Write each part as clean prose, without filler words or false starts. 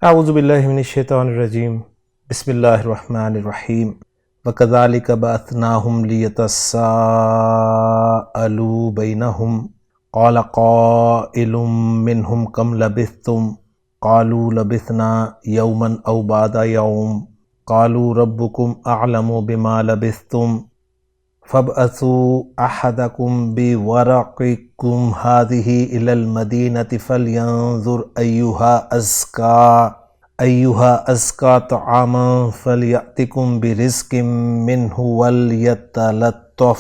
اعوذ باللہ من الشیطان الرجیم بسم اللہ الرحمن الرحیم وَكَذَلِكَ بَعَثْنَاهُمْ لِيَتَسَاءَلُوا بَيْنَهُمْ قَالَ قَائِلٌ مِّنْهُمْ كَمْ لَبِثْتُمْ قَالُوا لَبِثْنَا يَوْمًا أَوْ بَعْضَ يَوْمٍ قَالُوا رَبُّكُمْ أَعْلَمُ بِمَا لَبِثْتُمْ فَابْعَثُوا أَحَدَكُمْ بِوَرَقِكُمْ هَٰذِهِ إِلَى الْمَدِينَةِ فَلْيَنظُرْ أَيُّهَا أَزْكَىٰ طَعَامًا فَلْيَأْتِكُمْ بِرِزْقٍ مِّنْهُ وَلْيَتَلَطَّفْ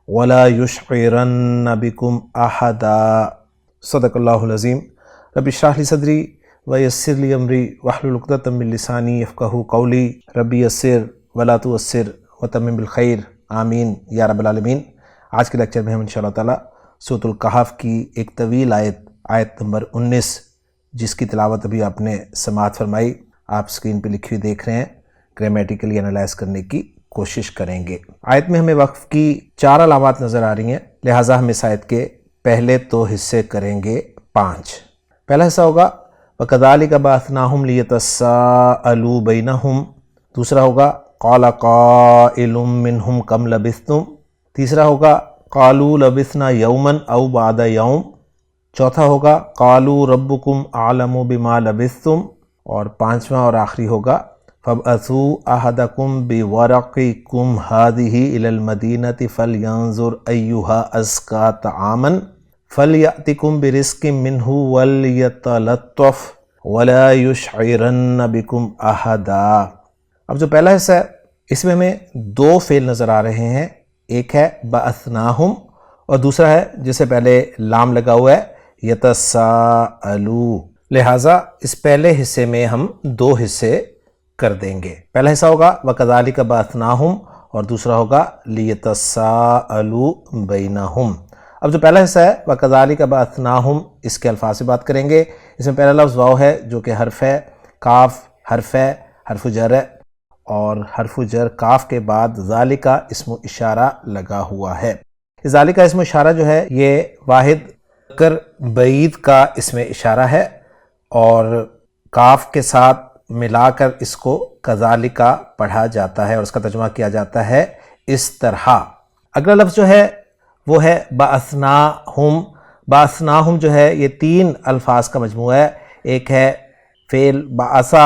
وَلَا يُشْعِرَنَّ بِكُمْ أَحَدًا۔ صدق اللہ العظیم۔ رب اشرح لی صدری ویسر لی امری واحلل عقدۃ من لسانی یفقہوا قولی۔ رب یسر ولا تعسر وتمم بالخیر، آمین یا رب العالمین۔ آج کے لیکچر میں ہم انشاءاللہ تعالی سورۃ الکہف کی ایک طویل آیت نمبر 19 جس کی تلاوت ابھی آپ نے سماعت فرمائی، آپ اسکرین پہ لکھی ہوئی دیکھ رہے ہیں، گرامیٹیکلی انالائز کرنے کی کوشش کریں گے۔ آیت میں ہمیں وقف کی 4 علامات نظر آ رہی ہیں، لہٰذا ہم اس آیت کے پہلے 2 حصے کریں گے 5۔ پہلا حصہ ہوگا وَكَذَلِكَ بَعَثْنَاهُمْ لِيَتَسَاءَلُوا بَيْنَهُمْ، دوسرا ہوگا قَالَ قَائِلٌ مِّنْهُمْ كَمْ لَبِثْتُمْ، تیسرا ہوگا قَالُوا لَبِثْنَا يَوْمًا أَوْ بَعْضَ يَوْمٍ، چوتھا ہوگا قَالُوا رَبُّكُمْ أَعْلَمُ بِمَا لَبِثْتُمْ، اور پانچواں اور آخری ہوگا فَابْعَثُوا أَحَدَكُمْ بِوَرَقِكُمْ هَٰذِهِ إِلَى الْمَدِينَةِ فَلْيَنظُرْ أَيُّهَا أَزْكَىٰ طَعَامًا فَلْيَأْتِكُمْ بِرِزْقٍ مِّنْهُ وَلْيَتَلَطَّفْ وَلَا يُشْعِرَنَّ بِكُمْ أَحَدًا۔ اب جو پہلا حصہ ہے اس میں ہمیں 2 فعل نظر آ رہے ہیں، ایک ہے بَعَثْنَاهُمْ اور دوسرا ہے جس سے پہلے لام لگا ہوا ہے یتساءلوا، لہٰذا اس پہلے حصے میں ہم 2 حصے کر دیں گے۔ پہلا حصہ ہوگا وَكَذَلِكَ بَعَثْنَاهُمْ اور دوسرا ہوگا لِيَتَسَاءَلُوا بَيْنَهُمْ۔ اب جو پہلا حصہ ہے وَكَذَلِكَ بَعَثْنَاهُمْ، اس کے الفاظ سے بات کریں گے۔ اس میں پہلا لفظ واو ہے جو کہ حرف ہے، کاف حرف ہے، حرف جر ہے، اور حرف جر کاف کے بعد ذالکہ اسم اشارہ لگا ہوا ہے۔ ذالکہ اسم اشارہ جو ہے یہ واحد کر بعید کا اسم اشارہ ہے، اور کاف کے ساتھ ملا کر اس کو کذالکہ پڑھا جاتا ہے اور اس کا ترجمہ کیا جاتا ہے اس طرح۔ اگلا لفظ جو ہے وہ ہے بعثناہم۔ بعثناہم جو ہے یہ 3 الفاظ کا مجموعہ ہے، ایک ہے فعل بعثا،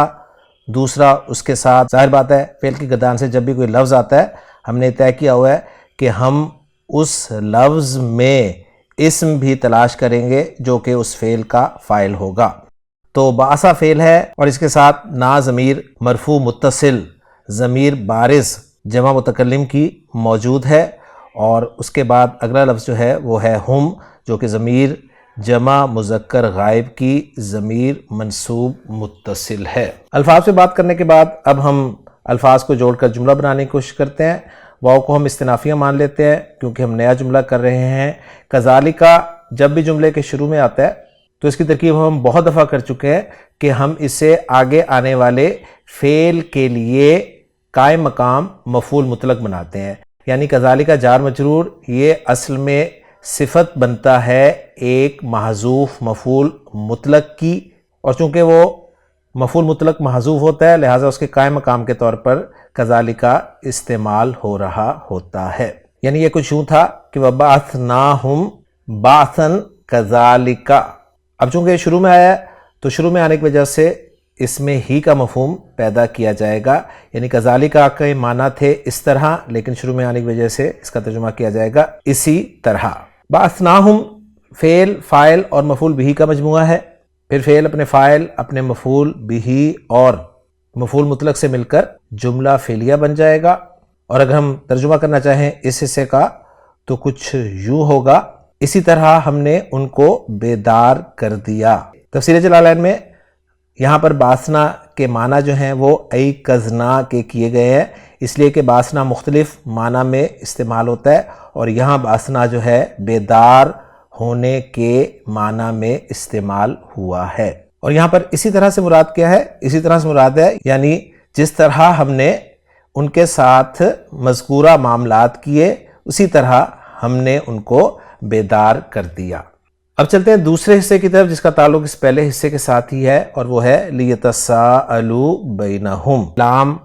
دوسرا اس کے ساتھ ظاہر بات ہے فعل کی گردان سے جب بھی کوئی لفظ آتا ہے ہم نے طے کیا ہوا ہے کہ ہم اس لفظ میں اسم بھی تلاش کریں گے جو کہ اس فعل کا فاعل ہوگا۔ تو بعثا فعل ہے اور اس کے ساتھ نا ضمیر مرفوع متصل ضمیر بارز جمع متکلم کی موجود ہے، اور اس کے بعد اگلا لفظ جو ہے وہ ہے ہم، جو کہ ضمیر جمع مذکر غائب کی ضمیر منصوب متصل ہے۔ الفاظ پہ بات کرنے کے بعد اب ہم الفاظ کو جوڑ کر جملہ بنانے کی کوشش کرتے ہیں۔ واو کو ہم استنافیہ مان لیتے ہیں کیونکہ ہم نیا جملہ کر رہے ہیں۔ کذالکہ جب بھی جملے کے شروع میں آتا ہے تو اس کی ترکیب ہم بہت دفعہ کر چکے ہیں کہ ہم اسے آگے آنے والے فعل کے لیے قائم مقام مفعول مطلق بناتے ہیں، یعنی کذالکہ جار مجرور یہ اصل میں صفت بنتا ہے ایک محذوف مفعول مطلق کی، اور چونکہ وہ مفعول مطلق محذوف ہوتا ہے لہٰذا اس کے قائم مقام کے طور پر کذالکہ استعمال ہو رہا ہوتا ہے۔ یعنی یہ کچھ یوں تھا کہ وَبَعَثْنَاهُمْ بَعْثًا كَذَلِكَ۔ اب چونکہ یہ شروع میں آیا ہے تو شروع میں آنے کی وجہ سے اس میں ہی کا مفہوم پیدا کیا جائے گا، یعنی کذالکہ کے معنی تھے اس طرح، لیکن شروع میں آنے کی وجہ سے اس کا ترجمہ کیا جائے گا اسی طرح۔ بعثناہم فعل فاعل اور مفعول بہ کا مجموعہ ہے، پھر فعل اپنے فاعل اپنے مفعول بہ اور مفعول مطلق سے مل کر جملہ فعلیہ بن جائے گا، اور اگر ہم ترجمہ کرنا چاہیں اس حصے کا تو کچھ یوں ہوگا اسی طرح ہم نے ان کو بیدار کر دیا۔ تفسیر جلالین میں یہاں پر بعثنا کے معنی جو ہیں وہ ایقظنا کے کیے گئے ہیں، اس لیے کہ بعثنا مختلف معنی میں استعمال ہوتا ہے، اور یہاں بعثنا جو ہے بیدار ہونے کے معنی میں استعمال ہوا ہے۔ اور یہاں پر اسی طرح سے مراد کیا ہے؟ اسی طرح سے مراد ہے یعنی جس طرح ہم نے ان کے ساتھ مذکورہ معاملات کیے اسی طرح ہم نے ان کو بیدار کر دیا۔ اب چلتے ہیں دوسرے حصے کی طرف جس کا تعلق اس پہلے حصے کے ساتھ ہی ہے، اور وہ ہے لیتساءلوا بینہم۔ لام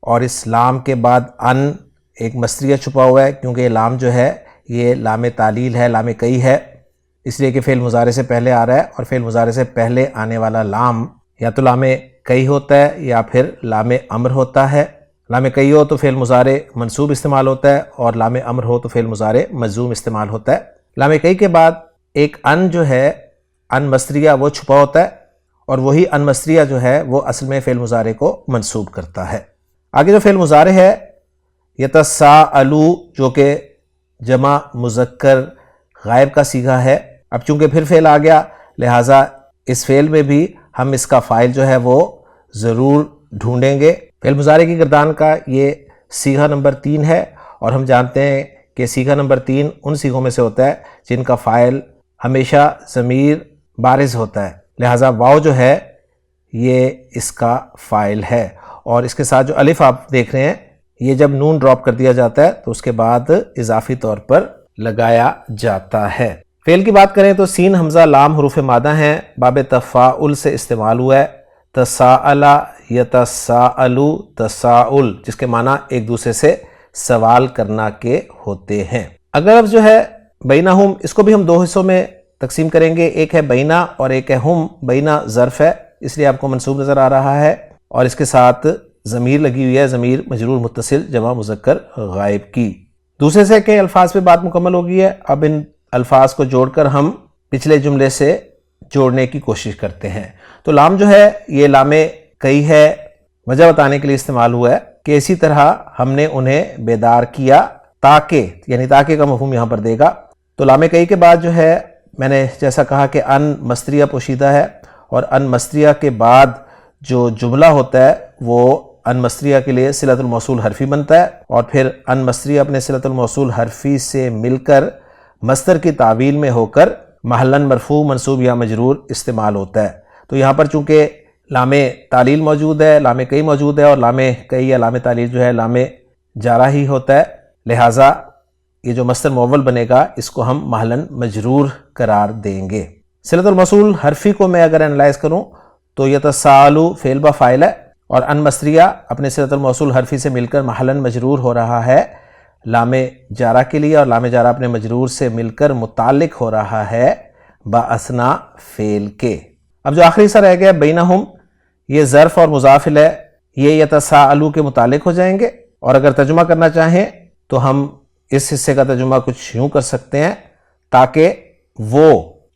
اور اس لام کے بعد ان ایک مصدریہ چھپا ہوا ہے، کیونکہ یہ لام جو ہے یہ لام تعلیل ہے، لام کئی ہے، اس لیے کہ فعل مضارع سے پہلے آ رہا ہے، اور فعل مضارع سے پہلے آنے والا لام یا تو لام کئی ہوتا ہے یا پھر لام امر ہوتا ہے۔ لام کئی ہو تو فعل مضارع منصوب استعمال ہوتا ہے، اور لام امر ہو تو فعل مضارع مجزوم استعمال ہوتا ہے۔ لام کئی کے بعد ایک ان جو ہے، ان مصدریہ، وہ چھپا ہوتا ہے، اور وہی ان مصدریہ جو ہے وہ اصل میں فعل مضارع کو منصوب کرتا ہے۔ آگے جو فعل مضارع ہے یتساءلوا، جو کہ جمع مذکر غائب کا صیغہ ہے، اب چونکہ پھر فعل آ گیا لہٰذا اس فعل میں بھی ہم اس کا فاعل جو ہے وہ ضرور ڈھونڈیں گے۔ فعل مضارع کی گردان کا یہ صیغہ نمبر 3 ہے، اور ہم جانتے ہیں کہ صیغہ نمبر 3 ان صیغوں میں سے ہوتا ہے جن کا فاعل ہمیشہ ضمیر بارز ہوتا ہے، لہٰذا واو جو ہے یہ اس کا فاعل ہے، اور اس کے ساتھ جو الف آپ دیکھ رہے ہیں یہ جب نون ڈراپ کر دیا جاتا ہے تو اس کے بعد اضافی طور پر لگایا جاتا ہے۔ فعل کی بات کریں تو سین حمزہ لام حروف مادہ ہیں، باب تفاعل سے استعمال ہوا ہے، تساءل یتساءلوا تساؤل، جس کے معنی ایک دوسرے سے سوال کرنا کے ہوتے ہیں۔ اگر اب جو ہے بینہم، اس کو بھی ہم دو حصوں میں تقسیم کریں گے، ایک ہے بینہ اور ایک ہے ہم۔ بینہ ظرف ہے اس لیے آپ کو منصوب نظر آ رہا ہے، اور اس کے ساتھ ضمیر لگی ہوئی ہے، ضمیر مجرور متصل جمع مذکر غائب کی۔ دوسرے سے کہ الفاظ پہ بات مکمل ہو گئی ہے، اب ان الفاظ کو جوڑ کر ہم پچھلے جملے سے جوڑنے کی کوشش کرتے ہیں۔ تو لام جو ہے یہ لام کئی ہے، وجہ بتانے کے لیے استعمال ہوا ہے کہ اسی طرح ہم نے انہیں بیدار کیا تاکہ، یعنی تاکہ کا مفہوم یہاں پر دے گا۔ تو لام کئی کے بعد جو ہے میں نے جیسا کہا کہ ان مصدریہ پوشیدہ ہے، اور ان مصدریہ کے بعد جو جملہ ہوتا ہے وہ ان مصدریہ کے لیے صلۃ الموصول حرفی بنتا ہے، اور پھر ان مصدریہ اپنے صلۃ الموصول حرفی سے مل کر مصدر کی تعویل میں ہو کر محلاً مرفوع منصوب یا مجرور استعمال ہوتا ہے۔ تو یہاں پر چونکہ لام تعلیل موجود ہے، لام کئی موجود ہے، اور لام کئی یا لام تعلیل جو ہے لام جارہ ہی ہوتا ہے، لہٰذا یہ جو مصدر مؤول بنے گا اس کو ہم محلاً مجرور قرار دیں گے۔ صلۃ الموصول حرفی کو میں اگر انالائز کروں تو یتساءلوا فعل با فاعل ہے، اور ان مصدریہ اپنے صلۃ الموصول حرفی سے مل کر محلاً مجرور ہو رہا ہے لام جارہ کے لیے، اور لام جارہ اپنے مجرور سے مل کر متعلق ہو رہا ہے با اسنا فعل کے۔ اب جو آخری حصہ رہ گیا بینہم، یہ ظرف اور مضاف الیہ یہ یتساءلوا کے متعلق ہو جائیں گے، اور اگر ترجمہ کرنا چاہیں تو ہم اس حصے کا ترجمہ کچھ یوں کر سکتے ہیں تاکہ وہ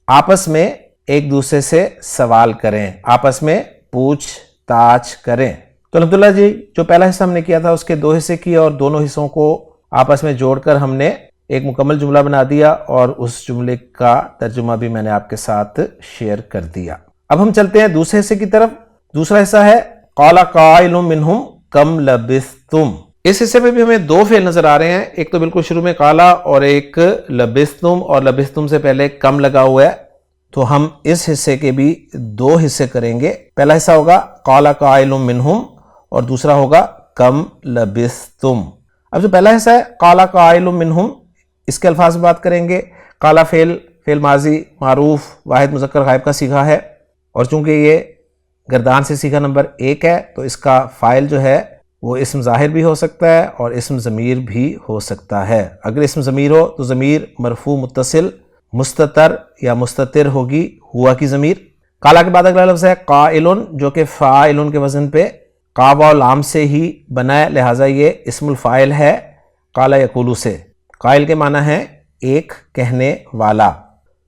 آپس میں ایک دوسرے سے سوال کریں، آپس میں پوچھ تاچھ کریں۔ تو الحمدللہ جی جو پہلا حصہ ہم نے کیا تھا اس کے 2 حصے کیے، اور دونوں حصوں کو آپس میں جوڑ کر ہم نے ایک مکمل جملہ بنا دیا، اور اس جملے کا ترجمہ بھی میں نے آپ کے ساتھ شیئر کر دیا۔ اب ہم چلتے ہیں دوسرے حصے کی طرف۔ دوسرا حصہ ہے قال قائل منہم کم لبثتم۔ اس حصے میں بھی ہمیں 2 فعل نظر آ رہے ہیں، ایک تو بالکل شروع میں قالا اور ایک لبثتم، اور لبثتم سے پہلے کم لگا ہوا ہے، تو ہم اس حصے کے بھی 2 حصے کریں گے۔ پہلا حصہ ہوگا قال قائل منہم، اور دوسرا ہوگا کم لبثتم۔ اب جو پہلا حصہ ہے قال قائل منہم، اس کے الفاظ میں بات کریں گے۔ قال فعل ماضی معروف واحد مذکر غائب کا صیغہ ہے، اور چونکہ یہ گردان سے صیغہ نمبر 1 ہے تو اس کا فاعل جو ہے وہ اسم ظاہر بھی ہو سکتا ہے اور اسم ضمیر بھی ہو سکتا ہے۔ اگر اسم ضمیر ہو تو ضمیر مرفوع متصل مستتر یا مستتر ہوگی ہوا کی ضمیر۔ قالا کے بعد اگلا لفظ ہے قائلن، جو کہ فاعلن کے وزن پہ قاف و لام سے ہی بنا ہے، لہٰذا یہ اسم الفاعل ہے قال یقول سے۔ قائل کے معنی ہے ایک کہنے والا۔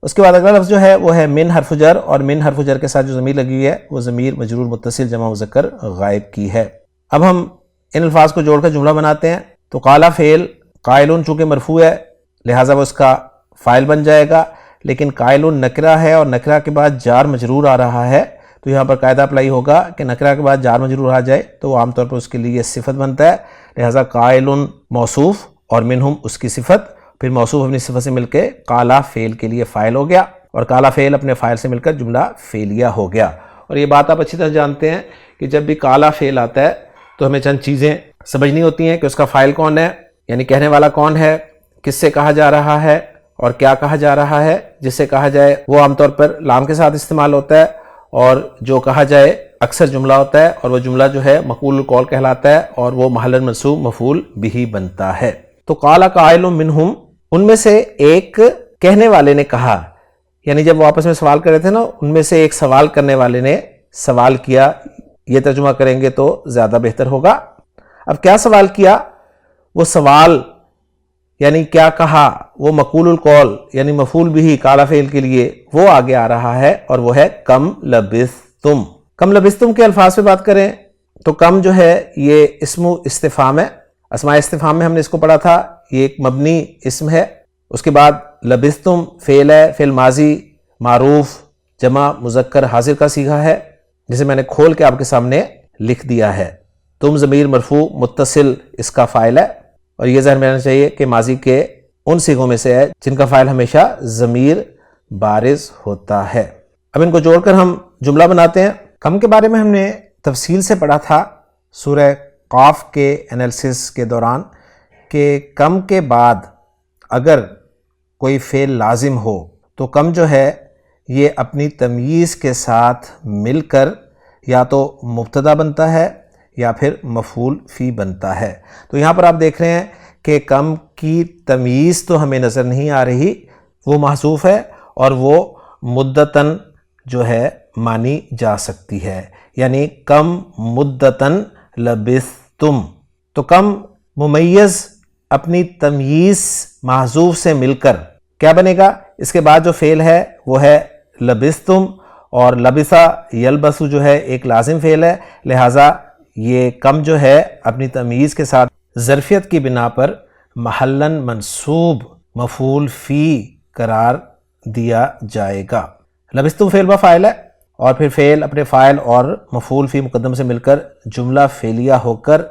اس کے بعد اگلا لفظ جو ہے وہ ہے من حرف جر، اور من حرف جر کے ساتھ جو ضمیر لگی ہوئی ہے وہ ضمیر مجرور متصل جمع مذکر غائب کی ہے۔ اب ہم ان الفاظ کو جوڑ کر جملہ بناتے ہیں۔ تو قالا فعل قائلن چونکہ مرفوع ہے لہٰذا وہ اس کا فاعل بن جائے گا، لیکن قائلن نکرہ ہے اور نکرہ کے بعد جار مجرور آ رہا ہے، تو یہاں پر قاعدہ اپلائی ہوگا کہ نکرہ کے بعد جار مجرور آ جائے تو وہ عام طور پر اس کے لیے صفت بنتا ہے، لہٰذا قائلن موصوف اور منہم اس کی صفت، پھر موصوف اپنی صفت سے مل کے قالا فعل کے لیے فاعل ہو گیا، اور قالا فعل اپنے فاعل سے مل کر جملہ فعلیہ ہو گیا۔ اور یہ بات آپ اچھی طرح جانتے ہیں کہ جب بھی قالا فعل آتا ہے تو ہمیں چند چیزیں سمجھنی ہوتی ہیں کہ اس کا فاعل کون ہے، یعنی کہنے والا کون ہے، کس سے کہا جا رہا ہے، اور کیا کہا جا رہا ہے. جس سے کہا جائے وہ عام طور پر لام کے ساتھ استعمال ہوتا ہے، اور جو کہا جائے اکثر جملہ ہوتا ہے، اور وہ جملہ جو ہے مقول القول کہلاتا ہے، اور وہ محل منصوب مفعول بھی بنتا ہے. تو قال قائل منہم، ان میں سے ایک کہنے والے نے کہا، یعنی جب وہ آپس میں سوال کر رہے تھے نا، ان میں سے ایک سوال کرنے والے نے سوال کیا. یہ ترجمہ کریں گے تو زیادہ بہتر ہوگا. اب کیا سوال کیا؟ وہ سوال یعنی کیا کہا، وہ مقول القول یعنی مفعول بھی قال فعل کے لیے وہ آگے آ رہا ہے، اور وہ ہے کم لبثتم. کم لبثتم کے الفاظ پہ بات کریں تو کم جو ہے یہ اسم استفہام ہے. اسماء استفہام میں ہم نے اس کو پڑھا تھا، یہ ایک مبنی اسم ہے. اس کے بعد لبثتم فعل ہے، فعل ماضی معروف جمع مذکر حاضر کا صیغہ ہے، جسے میں نے کھول کے آپ کے سامنے لکھ دیا ہے. تم ضمیر مرفوع متصل اس کا فاعل ہے، اور یہ ذہن میں رہنا چاہیے کہ ماضی کے ان صیغوں میں سے ہے جن کا فاعل ہمیشہ ضمیر بارز ہوتا ہے. اب ان کو جوڑ کر ہم جملہ بناتے ہیں. کم کے بارے میں ہم نے تفصیل سے پڑھا تھا سورہ قاف کے انالیسس کے دوران کہ کم کے بعد اگر کوئی فعل لازم ہو تو کم جو ہے یہ اپنی تمییز کے ساتھ مل کر یا تو مبتدا بنتا ہے یا پھر مفعول فی بنتا ہے. تو یہاں پر آپ دیکھ رہے ہیں کہ کم کی تمییز تو ہمیں نظر نہیں آ رہی، وہ محذوف ہے، اور وہ مدتن جو ہے مانی جا سکتی ہے، یعنی کم مدتن لبثتم. تو کم ممیز اپنی تمییز محذوف سے مل کر کیا بنے گا؟ اس کے بعد جو فعل ہے وہ ہے لبثتم، اور لبثا یلبسو جو ہے ایک لازم فعل ہے، لہٰذا یہ کم جو ہے اپنی تمییز کے ساتھ ظرفیت کی بنا پر محلاً منصوب مفعول فی قرار دیا جائے گا. لبثتم فعل با فاعل ہے، اور پھر فعل اپنے فاعل اور مفعول فی مقدم سے مل کر جملہ فعلیہ ہو کر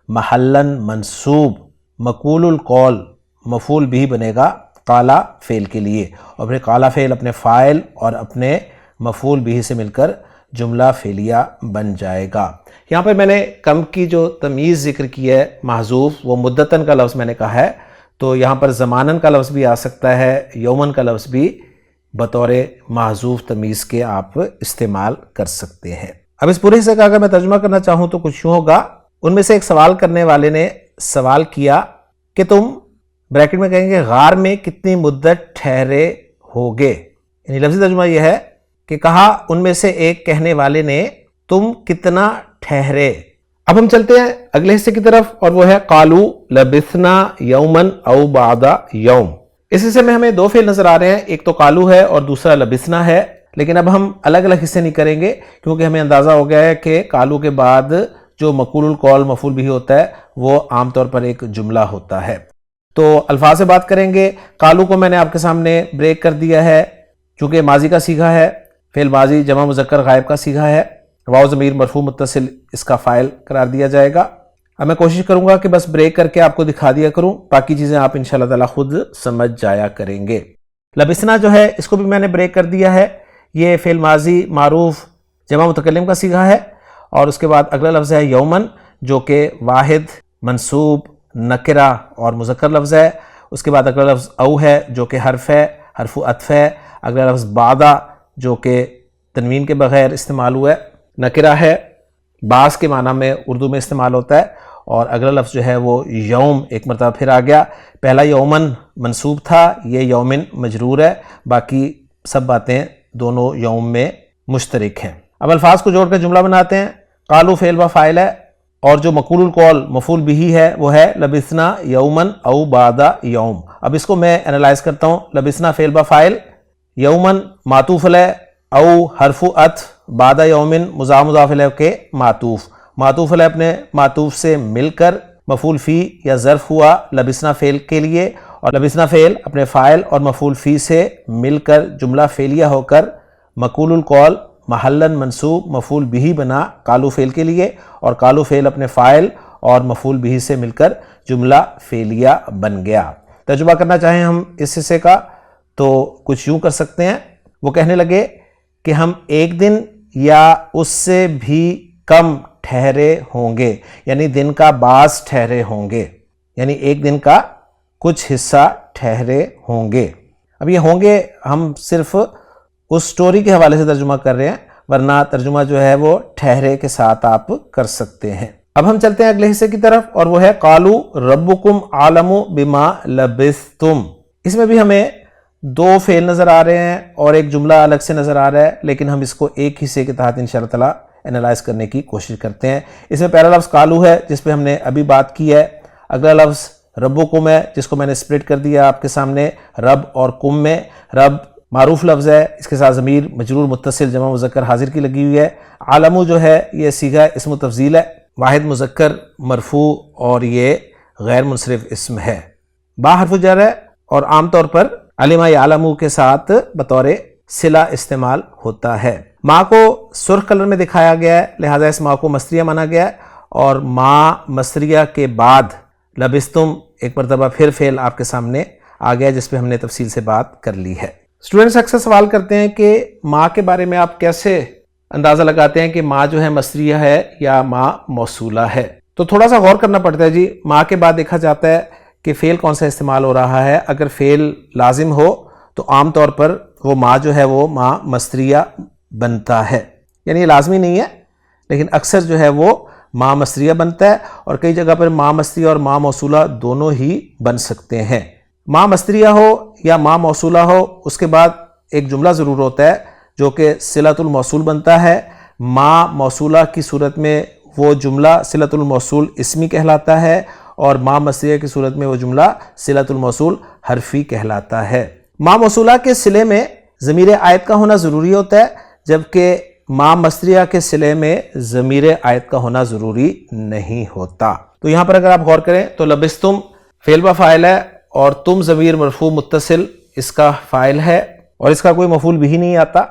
محلاً منصوب مقول القول مفعول بھی بنے گا قالا فعل کے لیے، اور پھر قالا فعل اپنے فاعل اور اپنے مفعول بھی سے مل کر جملہ فعلیہ بن جائے گا. یہاں پر میں نے کم کی جو تمیز ذکر کی ہے محذوف، وہ مدتن کا لفظ میں نے کہا ہے، تو یہاں پر زمانن کا لفظ بھی آ سکتا ہے، یومن کا لفظ بھی بطور محذوف تمیز کے آپ استعمال کر سکتے ہیں. اب اس پورے حصے کا اگر میں ترجمہ کرنا چاہوں تو کچھ یوں ہوگا. ان میں سے ایک سوال کرنے والے نے سوال کیا کہ تم بریکٹ میں کہیں گے غار میں کتنی مدت ٹھہرے ہوگے. یعنی لفظی ترجمہ یہ ہے کہ کہا ان میں سے ایک کہنے والے نے تم کتنا ٹھہرے. اب ہم چلتے ہیں اگلے حصے کی طرف، اور وہ ہے قالو لبثنا یومن او بعد یوم. اس حصے میں ہمیں دو فعل نظر آ رہے ہیں، ایک تو قالو ہے اور دوسرا لبثنا ہے. لیکن اب ہم الگ الگ حصے نہیں کریں گے، کیونکہ ہمیں اندازہ ہو گیا ہے کہ قالو کے بعد جو مقول القول مفعول بھی ہوتا ہے وہ عام طور پر ایک جملہ ہوتا ہے. تو الفاظ سے بات کریں گے. قالو کو میں نے آپ کے سامنے بریک کر دیا ہے، چونکہ ماضی کا صیغہ ہے، فعل ماضی جمع مذکر غائب کا صیغہ ہے، واو ضمیر مرفوع متصل اس کا فاعل قرار دیا جائے گا. اب میں کوشش کروں گا کہ بس بریک کر کے آپ کو دکھا دیا کروں، باقی چیزیں آپ انشاءاللہ تعالی خود سمجھ جایا کریں گے. لبثنا جو ہے اس کو بھی میں نے بریک کر دیا ہے. یہ فعل ماضی معروف جمع متکلم کا صیغہ ہے، اور اس کے بعد اگلا لفظ ہے یومن، جو کہ واحد منصوب نکرہ اور مذکر لفظ ہے. اس کے بعد اگلا لفظ او ہے جو کہ حرف ہے، حرف عطف ہے. اگلا لفظ بعدا جو کہ تنوین کے بغیر استعمال ہوا ہے، نکرہ ہے، بعض کے معنی میں اردو میں استعمال ہوتا ہے. اور اگلا لفظ جو ہے وہ یوم ایک مرتبہ پھر آ گیا. پہلا یومن منصوب تھا، یہ یومن مجرور ہے، باقی سب باتیں دونوں یوم میں مشترک ہیں. اب الفاظ کو جوڑ کر جملہ بناتے ہیں. قالو فعل و فاعل ہے، اور جو مقول القول مفعول بھی ہے وہ ہے لبثنا یومن او بعد یوم. اب اس کو میں انالائز کرتا ہوں. لبثنا فعل و فاعل، یومن معطوف علیہ، او حرف عطف، بعد یومن مضاف مضاف الیہ کے معطوف. معطوف علیہ اپنے معطوف سے مل کر مفعول فی یا ظرف ہوا لبثنا فعل کے لیے، اور لبثنا فعل اپنے فاعل اور مفعول فی سے مل کر جملہ فعلیہ ہو کر مقول القول محلاً منصوب مفعول بھی بنا قالو فعل کے لیے، اور قالو فعل اپنے فاعل اور مفعول بھی سے مل کر جملہ فعلیہ بن گیا. ترجمہ کرنا چاہیں ہم اس حصے کا تو کچھ یوں کر سکتے ہیں. وہ کہنے لگے کہ ہم ایک دن یا اس سے بھی کم ٹھہرے ہوں گے، یعنی دن کا بعض ٹھہرے ہوں گے، یعنی ایک دن کا کچھ حصہ ٹھہرے ہوں گے. اب یہ ہوں گے ہم صرف اس سٹوری کے حوالے سے ترجمہ کر رہے ہیں، ورنہ ترجمہ جو ہے وہ ٹھہرے کے ساتھ آپ کر سکتے ہیں۔ اب ہم چلتے ہیں اگلے حصے کی طرف، اور وہ ہے قالوا ربکم عالم بما لبثتم۔ اس میں بھی ہمیں دو فعل نظر آ رہے ہیں اور ایک جملہ الگ سے نظر آ رہا ہے، لیکن ہم اس کو ایک حصے کے تحت انشاءاللہ تعالی انالائز کرنے کی کوشش کرتے ہیں۔ اس میں پہلا لفظ قالوا ہے جس پہ ہم نے ابھی بات کی ہے، اگلا لفظ ربکم ہے جس کو میں نے سپلٹ کر دیا آپ کے سامنے رب اور کم میں۔ رب معروف لفظ ہے، اس کے ساتھ ضمیر مجرور متصل جمع مذکر حاضر کی لگی ہوئی ہے۔ عالم جو ہے یہ صیغہ اسم تفضیل ہے، واحد مذکر مرفوع اور یہ غیر منصرف اسم ہے، با حرف جر ہے اور عام طور پر علم یعلم کے ساتھ بطور صلہ استعمال ہوتا ہے۔ ماں کو سرخ کلر میں دکھایا گیا ہے، لہٰذا اس ماں کو مصریہ مانا گیا ہے، اور ماں مصریہ کے بعد لبستم ایک مرتبہ پھر فعل آپ کے سامنے آ گیا جس پہ ہم نے تفصیل سے بات کر لی ہے۔ اسٹوڈنٹس اکثر سوال کرتے ہیں کہ ماں کے بارے میں آپ کیسے اندازہ لگاتے ہیں کہ ماں جو ہے مصریہ ہے یا ماں موصولہ ہے؟ تو تھوڑا سا غور کرنا پڑتا ہے جی۔ ماں کے بعد دیکھا جاتا ہے کہ فعل کون سا استعمال ہو رہا ہے۔ اگر فعل لازم ہو تو عام طور پر وہ ماں جو ہے وہ ماں مصریہ بنتا ہے، یعنی یہ لازمی نہیں ہے لیکن اکثر جو ہے وہ ماں مصریہ بنتا ہے، اور کئی جگہ پر ماں مصریہ اور ماں موصولہ دونوں ہی بن سکتے ہیں۔ ماں مصریہ ہو یا ماں موصولہ ہو، اس کے بعد ایک جملہ ضرور ہوتا ہے جو کہ صلۃ الموصول بنتا ہے۔ ماں موصولہ کی صورت میں وہ جملہ صلۃ الموصول اسمی کہلاتا ہے، اور ماں مصریہ کی صورت میں وہ جملہ صلۃ الموصول حرفی کہلاتا ہے۔ ماں موصولہ کے صلے میں ضمیر عائد کا ہونا ضروری ہوتا ہے، جبکہ ماں مصریہ کے صلے میں ضمیر عائد کا ہونا ضروری نہیں ہوتا۔ تو یہاں پر اگر آپ غور کریں تو لبستم فعل با فاعل ہے، اور تم ضمیر مرفوع متصل اس کا فاعل ہے، اور اس کا کوئی مفعول بھی نہیں آتا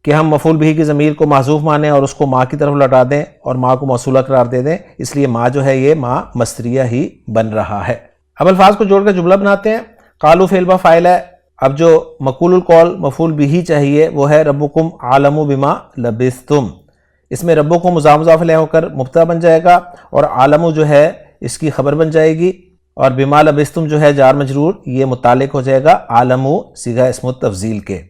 کہ ہم مفعول بھی کی ضمیر کو محذوف مانیں اور اس کو ماں کی طرف لوٹا دیں اور ماں کو موصولہ قرار دے دیں، اس لیے ماں جو ہے یہ ماں مصریہ ہی بن رہا ہے۔ اب الفاظ کو جوڑ کر جملہ بناتے ہیں۔ قالوا فعل با فاعل ہے، اب جو مقول القول مفعول بھی چاہیے وہ ہے ربکم عالم بما لبثتم۔ اس میں ربکم مضاف مضاف الیہ ہو کر مبتدا بن جائے گا، اور عالم جو ہے اس کی خبر بن جائے گی، اور بما لبثتم جو ہے جار مجرور یہ متعلق ہو جائے گا عالم صیغہ اسم التفضیل کے۔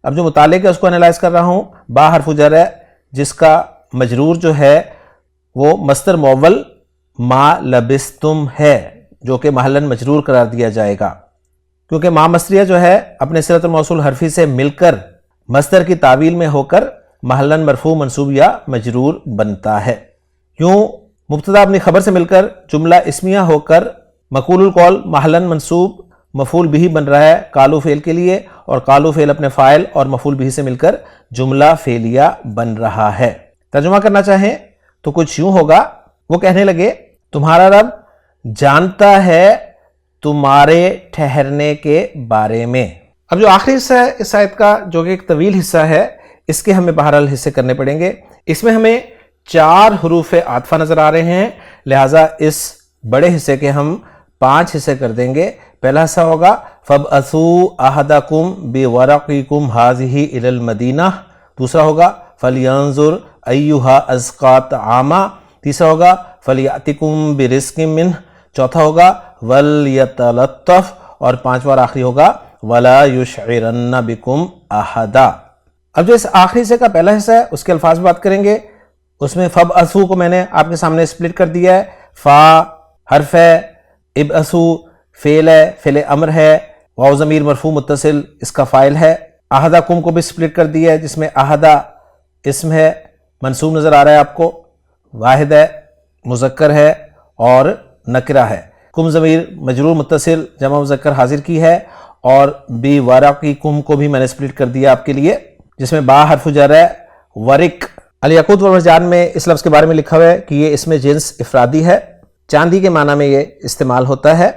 اب جو متعلق ہے اس کو انالائز کر رہا ہوں۔ با حرف جر ہے جس کا مجرور جو ہے وہ مصدر مؤول ما لبثتم ہے، جو کہ محلاً مجرور قرار دیا جائے گا، کیونکہ ماں مصریہ جو ہے اپنے صلۃ الموصول حرفی سے مل کر مصدر کی تعویل میں ہو کر محلاً مرفوع منصوب یا مجرور بنتا ہے۔ یوں مبتدا اپنی خبر سے مل کر جملہ اسمیہ ہو کر مقول القول محلاً منصوب مفعول بھی بن رہا ہے قالوا فعل کے لیے، اور قالوا فعل اپنے فاعل اور مفعول بھی سے مل کر جملہ فعلیہ بن رہا ہے۔ ترجمہ کرنا چاہیں تو کچھ یوں ہوگا، وہ کہنے لگے تمہارا رب جانتا ہے تمہارے ٹھہرنے کے بارے میں۔ اب جو آخری حصہ ہے اس آیت کا، جو کہ ایک طویل حصہ ہے، اس کے ہمیں بہرحال حصے کرنے پڑیں گے۔ اس میں ہمیں 4 حروف عاطفہ نظر آ رہے ہیں، لہٰذا اس بڑے حصے کے ہم 5 حصے کر دیں گے۔ پہلا حصہ ہوگا فَابْعَثُوا أَحَدَكُمْ بِوَرَقِكُمْ هَٰذِهِ إِلَى الْمَدِينَةِ، دوسرا ہوگا فَلْيَنظُرْ أَيُّهَا أَزْكَىٰ طَعَامًا، تیسرا ہوگا فَلْيَأْتِكُمْ بِرِزْقٍ مِّنْهُ، چوتھا ہوگا وَلْيَتَلَطَّفْ، اور پانچواں اور آخری ہوگا وَلَا يُشْعِرَنَّ بِكُمْ أَحَدًا۔ اب جو اس آخری حصے کا پہلا حصہ ہے اس کے الفاظ بات کریں گے۔ اس میں فَابْعَثُوا کو میں نے آپ کے سامنے سپلٹ کر دیا ہے۔ فا حرف ہے، ابعثوا فعل ہے، فعل امر ہے، واو ضمیر مرفوع متصل اس کا فاعل ہے۔ احدکم کو بھی سپلٹ کر دیا ہے جس میں احدہ اسم ہے، منصوب نظر آ رہا ہے آپ کو، واحد ہے، مذکر ہے اور نکرہ ہے۔ کم ضمیر مجرور متصل جمع مذکر حاضر کی ہے، اور بی ورقکم کو بھی میں نے سپلٹ کر دیا آپ کے لیے جس میں با حرف جر ہے۔ ورق الیاقوت والمرجان میں اس لفظ کے بارے میں لکھا ہوا ہے کہ یہ اسم جنس افرادی ہے، چاندی کے معنی میں یہ استعمال ہوتا ہے۔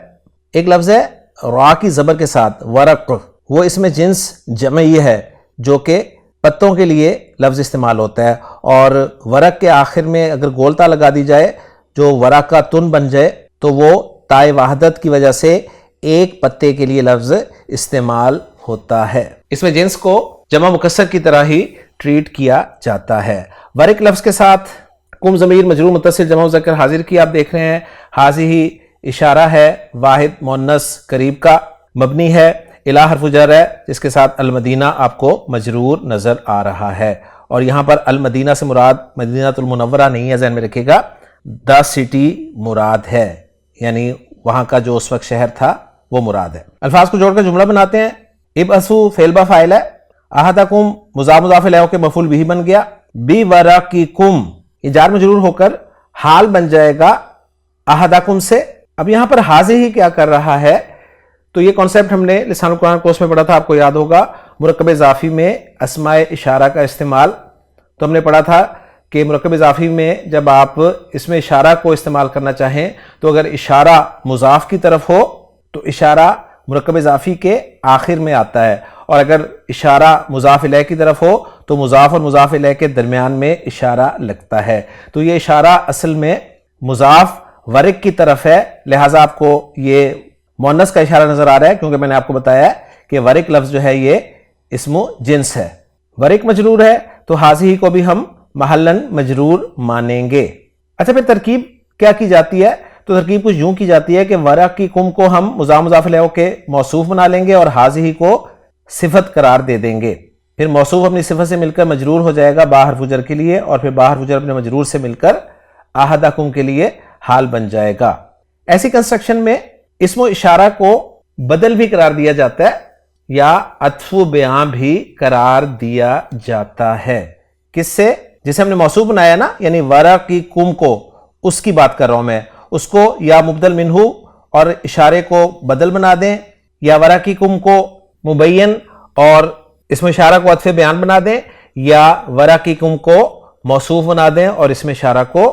ایک لفظ ہے را کی زبر کے ساتھ ورق، وہ اسم جنس جمعی ہے جو کہ پتوں کے لیے لفظ استعمال ہوتا ہے، اور ورق کے آخر میں اگر گولتا لگا دی جائے جو ورق کا تن بن جائے تو وہ تائے وحدت کی وجہ سے ایک پتے کے لیے لفظ استعمال ہوتا ہے۔ اس میں جنس کو جمع مکسر کی طرح ہی ٹریٹ کیا جاتا ہے۔ ورق لفظ کے ساتھ کم ضمیر مجرور متصل جمع مذکر حاضر کی آپ دیکھ رہے ہیں، حاضی اشارہ ہے واحد مؤنث قریب کا، مبنی ہے الہ حرف جر ہے جس کے ساتھ المدینہ آپ کو مجرور نظر آ رہا ہے، اور یہاں پر المدینہ سے مراد مدینہ المنورہ نہیں ہے، ذہن میں رکھیے گا، دا سٹی مراد ہے، یعنی وہاں کا جو اس وقت شہر تھا وہ مراد ہے۔ الفاظ کو جوڑ کر جملہ بناتے ہیں۔ ابعثوا فعل با فاعل ہے، احدکم مضاف مضاف الیہ کے مفعول بھی بن گیا، بورقکم یہ جار مجرور ہو کر حال بن جائے گا احدکم سے۔ اب یہاں پر حاضر ہی کیا کر رہا ہے، تو یہ کانسیپٹ ہم نے لسان القرآن کورس میں پڑھا تھا، آپ کو یاد ہوگا، مرکب اضافی میں اسماء اشارہ کا استعمال۔ تو ہم نے پڑھا تھا کہ مرکب اضافی میں جب آپ اسم اشارہ کو استعمال کرنا چاہیں تو اگر اشارہ مضاف کی طرف ہو تو اشارہ مرکب اضافی کے آخر میں آتا ہے، اور اگر اشارہ مضاف الیہ کی طرف ہو تو مضاف اور مضاف الیہ کے درمیان میں اشارہ لگتا ہے۔ تو یہ اشارہ اصل میں مضاف ورق کی طرف ہے، لہٰذا آپ کو یہ مؤنث کا اشارہ نظر آ رہا ہے، کیونکہ میں نے آپ کو بتایا ہے کہ ورق لفظ جو ہے یہ اسم جنس ہے، ورق مجرور ہے تو حاضی کو بھی ہم محلن مجرور مانیں گے۔ اچھا پھر ترکیب کیا کی جاتی ہے، تو ترکیب کچھ یوں کی جاتی ہے کہ ورقکم کو ہم مضاف مضاف الیہ کے موصوف بنا لیں گے اور حاضی کو صفت قرار دے دیں گے، پھر موصوف اپنی صفت سے مل کر مجرور ہو جائے گا با حرف جر کے لیے، اور پھر با حرف جر اپنے مجرور سے مل کر احدکم کے لیے حال بن جائے گا۔ ایسی کنسٹرکشن میں اسم و اشارہ کو بدل بھی قرار دیا جاتا ہے یا عطف و بیان بھی قرار دیا جاتا ہے، کس سے؟ جسے ہم نے موصوف بنایا نا، یعنی ورقکم کو، اس کی بات کر رہا ہوں میں، اس کو یا مبدل منہ اور اشارے کو بدل بنا دیں، یا ورقکم کو مبین اور اسم اشارہ کو عطف بیان بنا دیں، یا ورقکم کو موصوف بنا دیں اور اسم اشارہ کو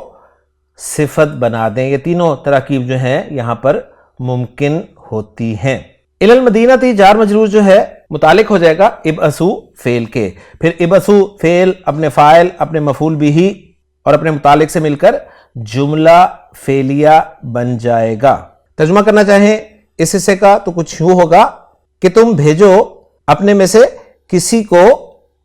صفت بنا دیں۔ یہ تینوں تراکیب جو ہیں یہاں پر ممکن ہوتی ہیں۔ الی المدینہ جار مجرور جو ہے متعلق ہو جائے گا ابعثوا فعل کے، پھر ابعثوا فعل اپنے فاعل اپنے مفعول بھی اور اپنے متعلق سے مل کر جملہ فعلیہ بن جائے گا۔ ترجمہ کرنا چاہیں اس حصے کا تو کچھ یوں ہوگا کہ تم بھیجو اپنے میں سے کسی کو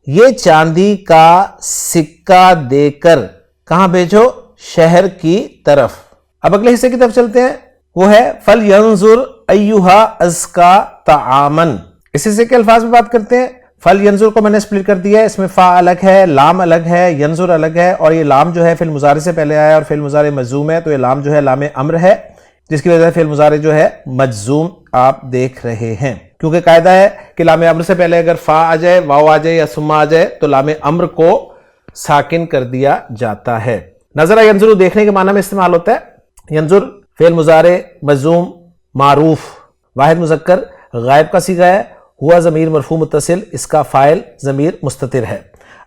یہ چاندی کا سکہ دے کر، کہاں بھیجو؟ شہر کی طرف۔ اب اگلے حصے کی طرف چلتے ہیں، وہ ہے فَلْيَنْظُرْ أَيُّهَا أَزْكَى طَعَامًا۔ اس حصے کے الفاظ میں بات کرتے ہیں۔ فَلْيَنْظُرْ کو میں نے سپلٹ کر دیا ہے، اس میں فا الگ ہے، لام الگ ہے، ینظر الگ ہے، اور یہ لام جو ہے فعل مضارع سے پہلے آیا اور فعل مضارع مجزوم ہے، تو یہ لام جو ہے لام امر ہے، جس کی وجہ سے فعل مضارع جو ہے مجزوم آپ دیکھ رہے ہیں، کیونکہ قاعدہ ہے کہ لام امر سے پہلے اگر فا آ جائے، واو آ جائے یا ثم آ جائے تو لام امر کو ساکن کر دیا جاتا ہے۔ نظرہ ینظر دیکھنے کے معنی میں استعمال ہوتا ہے۔ ینظر فعل مضارع مجزوم معروف واحد مذکر غائب کا صیغہ ہے، ہوا ضمیر مرفوع متصل، اس کا فاعل ضمیر مستتر ہے۔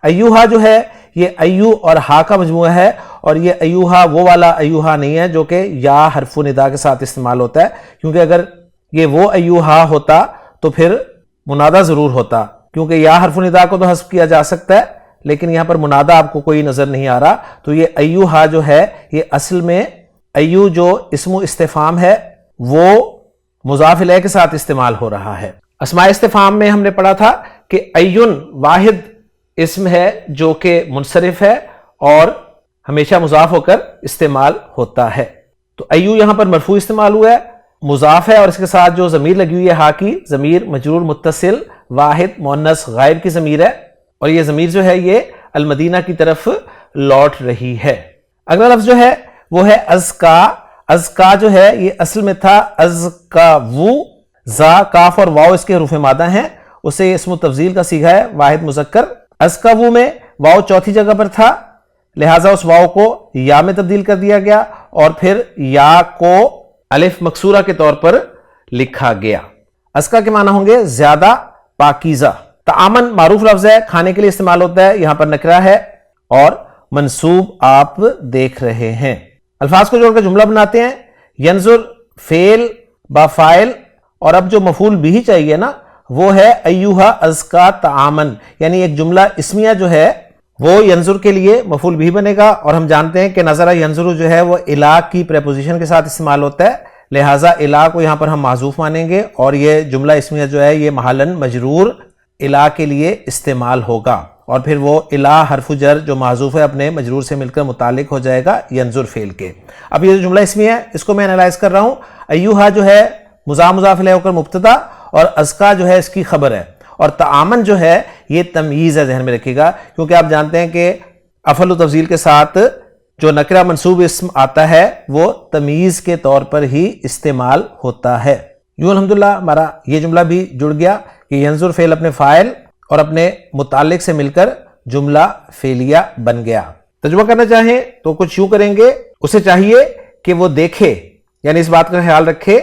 ایوہا جو ہے یہ ایو اور ہا کا مجموعہ ہے، اور یہ ایوہا وہ والا ایوہا نہیں ہے جو کہ یا حرف ندا کے ساتھ استعمال ہوتا ہے، کیونکہ اگر یہ وہ ایوہا ہوتا تو پھر منادہ ضرور ہوتا، کیونکہ یا حرف ندا کو تو حذف کیا جا سکتا ہے لیکن یہاں پر منادہ آپ کو کوئی نظر نہیں آ رہا، تو یہ ایوہا جو ہے یہ اصل میں ایو جو اسم استفہام ہے وہ مضاف الیہ کے ساتھ استعمال ہو رہا ہے۔ اسماء استفہام میں ہم نے پڑھا تھا کہ ایون واحد اسم ہے جو کہ منصرف ہے اور ہمیشہ مضاف ہو کر استعمال ہوتا ہے، تو ایو یہاں پر مرفوع استعمال ہوا ہے، مضاف ہے، اور اس کے ساتھ جو ضمیر لگی ہوئی ہے ہا کی، ضمیر مجرور متصل واحد مؤنث غائب کی ضمیر ہے، اور یہ ضمیر جو ہے یہ المدینہ کی طرف لوٹ رہی ہے۔ اگلا لفظ جو ہے وہ ہے ازکا۔ ازکا جو ہے یہ اصل میں تھا ازکاوو، زا کاف اور واو اس کے حروف مادہ ہیں، اسے اسم تفضیل کا صیغہ ہے واحد مذکر۔ ازکاوو میں واو چوتھی جگہ پر تھا، لہٰذا اس واو کو یا میں تبدیل کر دیا گیا اور پھر یا کو الف مکسورہ کے طور پر لکھا گیا۔ ازکا کے معنی ہوں گے زیادہ پاکیزہ۔ تعامن معروف لفظ ہے، کھانے کے لیے استعمال ہوتا ہے، یہاں پر نکرہ ہے اور منصوب آپ دیکھ رہے ہیں۔ الفاظ کو جوڑ کر جملہ بناتے ہیں۔ ینظر فعل با فاعل، اور اب جو مفعول بھی چاہیے نا وہ ہے ایوہا ازکا تعامن، یعنی ایک جملہ اسمیہ جو ہے وہ ینظر کے لیے مفعول بھی بنے گا، اور ہم جانتے ہیں کہ نظرہ ینظر جو ہے وہ الا کی پریپوزیشن کے ساتھ استعمال ہوتا ہے، لہٰذا الا کو یہاں پر ہم معذوف مانیں گے اور یہ جملہ اسمیہ جو ہے یہ محلن مجرور الا کے لیے استعمال ہوگا، اور پھر وہ الا حرف جر جو معذوف ہے اپنے مجرور سے مل کر متعلق ہو جائے گا ینظر فعل کے۔ اب یہ جو جملہ اسمیہ ہے اس کو میں انالائز کر رہا ہوں۔ ایوہا جو ہے مضاف مضاف الیہ ہو کر مبتدا، اور ازکا جو ہے اس کی خبر ہے، اور طعامن جو ہے یہ تمییز ہے، ذہن میں رکھیے گا، کیونکہ آپ جانتے ہیں کہ افعل و تفضیل کے ساتھ جو نکرہ منصوب اسم آتا ہے وہ تمییز کے طور پر ہی استعمال ہوتا ہے۔ یوں الحمدللہ ہمارا یہ جملہ بھی جڑ گیا کہ ینظر فعل اپنے فاعل اور اپنے متعلق سے مل کر جملہ فعلیہ بن گیا۔ ترجمہ کرنا چاہیں تو کچھ یوں کریں گے، اسے چاہیے کہ وہ دیکھے، یعنی اس بات کا خیال رکھے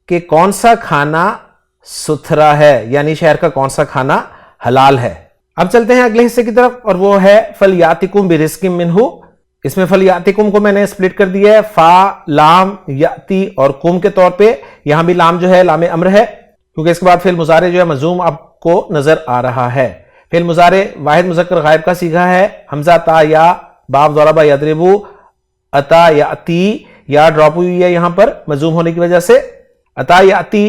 کہ کون سا کھانا ستھرا ہے، یعنی شہر کا کون سا کھانا حلال ہے۔ اب چلتے ہیں اگلے حصے کی طرف، اور وہ ہے فَلْيَأْتِكُمْ بِرِزْقٍ مِّنْهُ۔ اس میں فَلْيَأْتِكُمْ کو میں نے سپلٹ کر دیا ہے، فا لام یاتی اور کم کے طور پہ، یہاں بھی لام جو ہے لام امر ہے، کیونکہ اس کے بعد فعل مضارع جو ہے مجزوم آپ کو نظر آ رہا ہے۔ فعل مضارع واحد مذکر غائب کا صیغہ ہے، حمزہ تا یا باب ضربہ یضربو اتا یاتی، یا ڈراپ ہوئی ہے یہاں پر مجزوم ہونے کی وجہ سے۔ اتا یاتی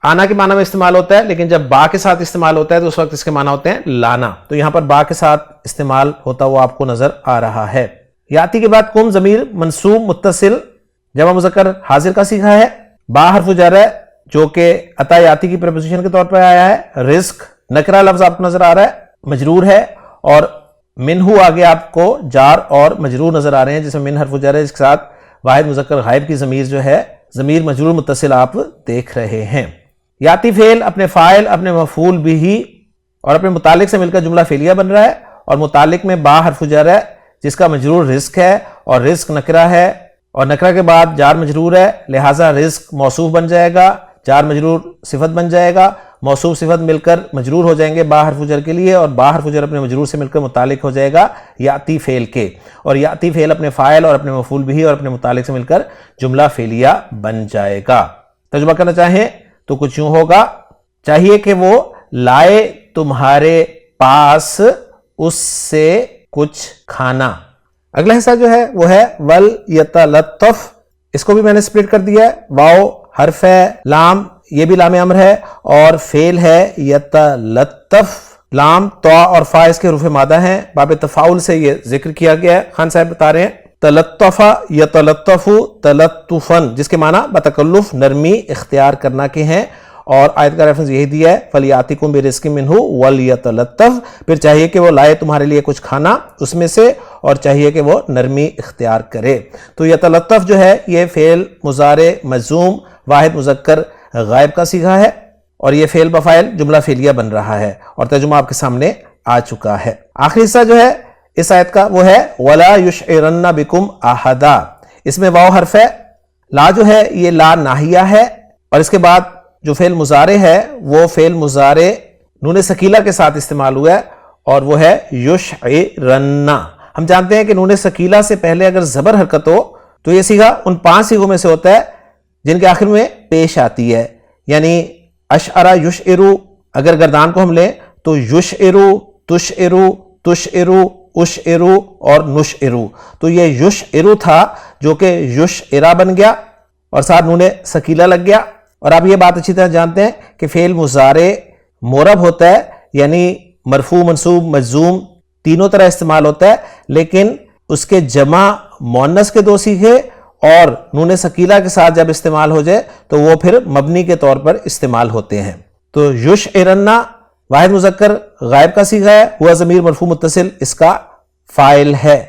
آنا کے معنی میں استعمال ہوتا ہے، لیکن جب با کے ساتھ استعمال ہوتا ہے تو اس وقت اس کے معنی ہوتے ہیں لانا، تو یہاں پر با کے ساتھ استعمال ہوتا ہوا آپ کو نظر آ رہا ہے۔ یاتی کے بعد کم ضمیر منصوب متصل جمع مذکر حاضر کا صیغہ ہے، با حرف جر ہے جو کہ اتا یاتی کی پریپوزیشن کے طور پر آیا ہے۔ رزق نکرہ لفظ آپ کو نظر آ رہا ہے، مجرور ہے، اور منہو آگے آپ کو جار اور مجرور نظر آ رہے ہیں، جس میں من حرف جر ہے، اس کے ساتھ واحد مذکر غائب کی ضمیر جو ہے ضمیر مجرور متصل آپ دیکھ رہے ہیں۔ یاتی فعل اپنے فاعل اپنے مفعول بھی اور اپنے متعلق سے مل کر جملہ فعلیہ بن رہا ہے، اور متعلق میں با حرف جر ہے جس کا مجرور رزق ہے، اور رزق نکرہ ہے، اور نکرہ کے بعد جار مجرور ہے، لہٰذا رزق موصوف بن جائے گا، جار مجرور صفت بن جائے گا، موصوف صفت مل کر مجرور ہو جائیں گے با حرف جر کے لیے، اور با حرف جر اپنے مجرور سے مل کر متعلق ہو جائے گا یاتی فعل کے، اور یاتی فعل اپنے فاعل اور اپنے مفعول بھی اور اپنے متعلق سے مل کر جملہ فعلیہ بن جائے گا۔ ترجمہ کرنا چاہیں تو کچھ یوں ہوگا، چاہیے کہ وہ لائے تمہارے پاس اس سے کچھ کھانا۔ اگلا حصہ جو ہے وہ ہے وَلْيَتَلَطَّفْ، اس کو بھی میں نے سپلٹ کر دیا ہے، واو حرف ہے، لام یہ بھی لام امر ہے، اور فعل ہے یتلطف، لام طا اور فا اس کے حروف مادہ ہیں، باب تفاعل سے یہ ذکر کیا گیا ہے۔ خان صاحب بتا رہے ہیں تلطف یتلطف تلطفن، جس کے معنی بتکلف نرمی اختیار کرنا کے ہیں، اور آیت کا ریفرنس یہی دیا ہے فَلْيَأْتِكُمْ بِرِزْقٍ مِّنْهُ وَلْيَتَلَطَّفْ، پھر چاہیے کہ وہ لائے تمہارے لیے کچھ کھانا اس میں سے، اور چاہیے کہ وہ نرمی اختیار کرے۔ تو یتلطف جو ہے یہ فعل مضارع مجزوم واحد مذکر غائب کا صیغہ ہے، اور یہ فعل بفاعل جملہ فعلیہ بن رہا ہے، اور ترجمہ آپ کے سامنے آ چکا ہے۔ آخری حصہ جو ہے اس آیت کا وہ ہے وَلَا يُشْعِرَنَّ بِكُمْ أَحَدًا، اس میں واو حرف ہے، لا جو ہے یہ لا ناہیہ ہے، اور اس کے بعد جو فعل مضارع ہے وہ فعل مضارع نون ثقیلہ کے ساتھ استعمال ہوا ہے، اور وہ ہے یشعرن۔ ہم جانتے ہیں کہ نون ثقیلہ سے پہلے اگر زبر حرکت ہو تو یہ صیغہ ان 5 صیغوں میں سے ہوتا ہے جن کے آخر میں پیش آتی ہے، یعنی اشعر یشعرو، اگر گردان کو ہم لیں تو یشعرو، تشعرو، تشعرو، اشعرو اور نشعرو، تو یہ یشعرو تھا جو کہ یشعرا بن گیا اور ساتھ نون ثقیلہ لگ گیا۔ اور آپ یہ بات اچھی طرح جانتے ہیں کہ فعل مضارع مورب ہوتا ہے، یعنی مرفوع منصوب مجزوم تینوں طرح استعمال ہوتا ہے، لیکن اس کے جمع مؤنث کے 2 صیغے اور نون ثقیلہ کے ساتھ جب استعمال ہو جائے تو وہ پھر مبنی کے طور پر استعمال ہوتے ہیں۔ تو یشعرن واحد مذکر غائب کا صیغہ ہے، ہوا ضمیر مرفوع متصل اس کا فاعل ہے۔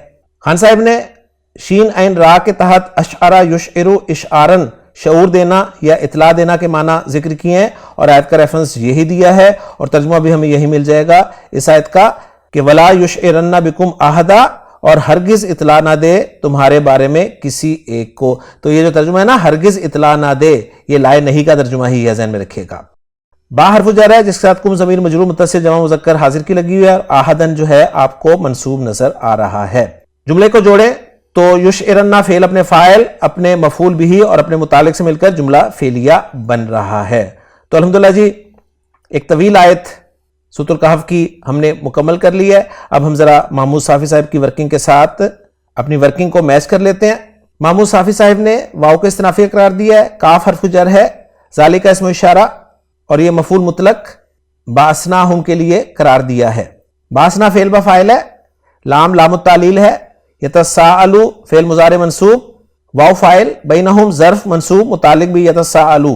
خان صاحب نے شین عین را کے تحت اشعر یشعر اشعارن شعور دینا یا اطلاع دینا کے معنی ذکر کیے ہیں، اور آیت کا ریفرنس یہی دیا ہے، اور ترجمہ بھی ہمیں یہی مل جائے گا اس آیت کا کہ وَلَا يُشْعِرَنَّ بِكُمْ أَحَدًا، اور ہرگز اطلاع نہ دے تمہارے بارے میں کسی ایک کو۔ تو یہ جو ترجمہ ہے نا ہرگز اطلاع نہ دے، یہ لائے نہیں کا ترجمہ ہی ہے، ذہن میں رکھیے گا۔ با حرف جر ہے جس کے ساتھ کم ضمیر مجرور متصل جمع مذکر حاضر کی لگی ہوئی ہے، اور احدن جو ہے آپ کو منصوب نظر آ رہا ہے۔ جملے کو جوڑیں تو یشعرن فعل اپنے فاعل اپنے مفعول بھی اور اپنے متعلق سے مل کر جملہ فعلیہ بن رہا ہے۔ تو الحمدللہ جی ایک طویل آیت سورۃ الکہف کی ہم نے مکمل کر لی ہے۔ اب ہم ذرا محمود صافی صاحب کی ورکنگ کے ساتھ اپنی ورکنگ کو میچ کر لیتے ہیں۔ محمود صافی صاحب نے واو کو استنافیہ قرار دیا ہے، کاف حرف جر ہے، ذالک اسم اشارہ، اور یہ مفعول مطلق باسناہم کے لیے قرار دیا ہے۔ باسنا فعل بفاعل ہے، لام لام التعلیل ہے، یتساءلو فعل مضارع منصوب، واو فاعل، بینہم ظرف منصوب متعلق بھی یتساءلو،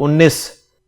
19